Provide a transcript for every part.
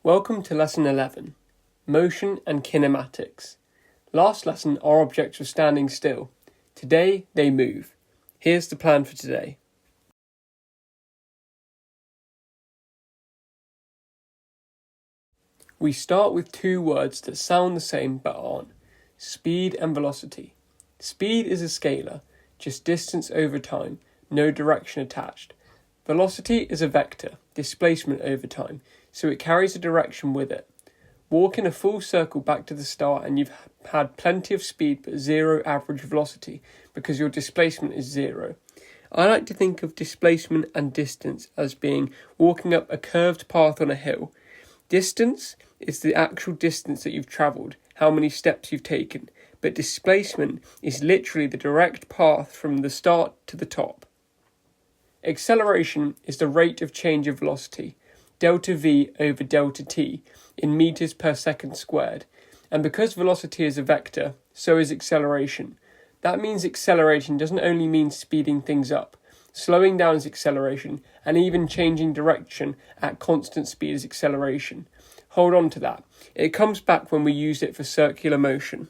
Welcome to Lesson 11, Motion and Kinematics. Last lesson, our objects were standing still. Today, they move. Here's the plan for today. We start with two words that sound the same but aren't. Speed and velocity. Speed is a scalar, just distance over time, no direction attached. Velocity is a vector, displacement over time, so it carries a direction with it. Walk in a full circle back to the start and you've had plenty of speed but zero average velocity because your displacement is zero. I like to think of displacement and distance as being walking up a curved path on a hill. Distance is the actual distance that you've travelled, how many steps you've taken, but displacement is literally the direct path from the start to the top. Acceleration is the rate of change of velocity, delta v over delta t, in meters per second squared. And because velocity is a vector, so is acceleration. That means accelerating doesn't only mean speeding things up. Slowing down is acceleration, and even changing direction at constant speed is acceleration. Hold on to that. It comes back when we use it for circular motion.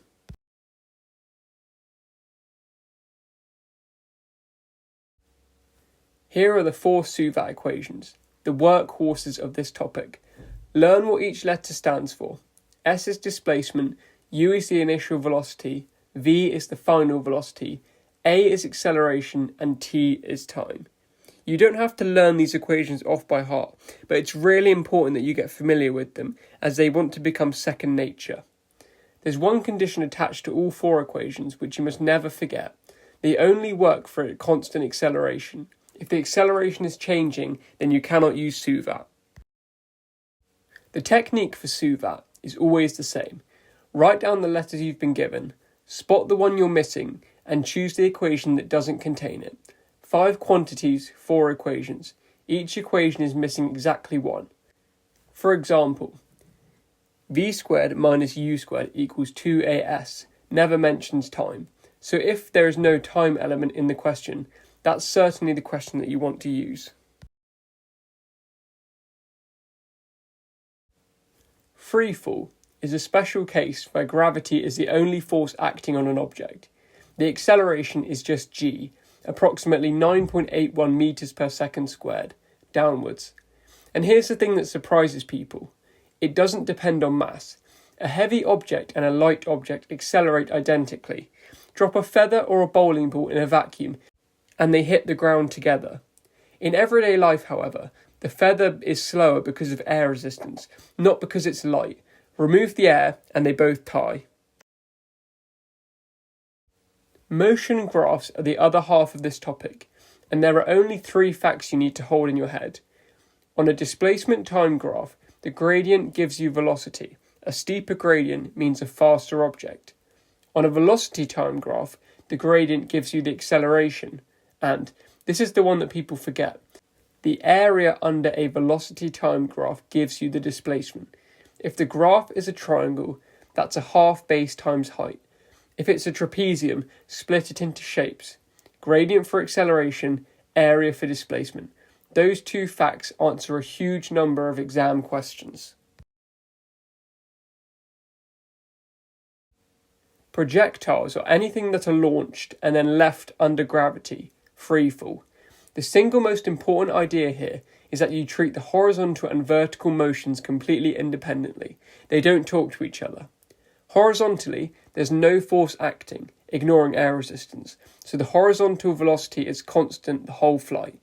Here are the four Suvat equations, the workhorses of this topic. Learn what each letter stands for. S is displacement, U is the initial velocity, V is the final velocity, A is acceleration, and T is time. You don't have to learn these equations off by heart, but it's really important that you get familiar with them as they want to become second nature. There's one condition attached to all four equations which you must never forget. They only work for a constant acceleration. If the acceleration is changing, then you cannot use Suvat. The technique for Suvat is always the same. Write down the letters you've been given, spot the one you're missing, and choose the equation that doesn't contain it. 5 quantities, 4 equations. Each equation is missing exactly one. For example, v squared minus u squared equals 2as, never mentions time. So if there is no time element in the question, that's certainly the question that you want to use. Freefall is a special case where gravity is the only force acting on an object. The acceleration is just g, approximately 9.81 meters per second squared, downwards. And here's the thing that surprises people. It doesn't depend on mass. A heavy object and a light object accelerate identically. Drop a feather or a bowling ball in a vacuum and they hit the ground together. In everyday life, however, the feather is slower because of air resistance, not because it's light. Remove the air and they both tie. Motion graphs are the other half of this topic, and there are only 3 facts you need to hold in your head. On a displacement time graph, the gradient gives you velocity. A steeper gradient means a faster object. On a velocity time graph, the gradient gives you the acceleration. And this is the one that people forget. The area under a velocity time graph gives you the displacement. If the graph is a triangle, that's a half base times height. If it's a trapezium, split it into shapes. Gradient for acceleration, area for displacement. Those 2 facts answer a huge number of exam questions. Projectiles are anything that are launched and then left under gravity, freefall. The single most important idea here is that you treat the horizontal and vertical motions completely independently. They don't talk to each other. Horizontally, there's no force acting, ignoring air resistance, so the horizontal velocity is constant the whole flight.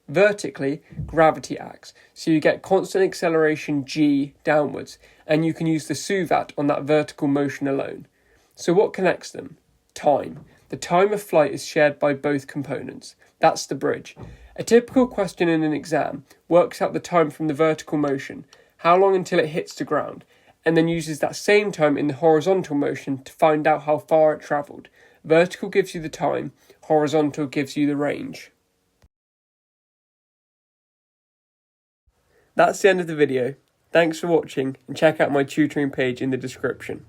Vertically, gravity acts, so you get constant acceleration g downwards, and you can use the Suvat on that vertical motion alone. So what connects them? Time. The time of flight is shared by both components. That's the bridge. A typical question in an exam works out the time from the vertical motion, how long until it hits the ground, and then uses that same time in the horizontal motion to find out how far it travelled. Vertical gives you the time, horizontal gives you the range. That's the end of the video. Thanks for watching and check out my tutoring page in the description.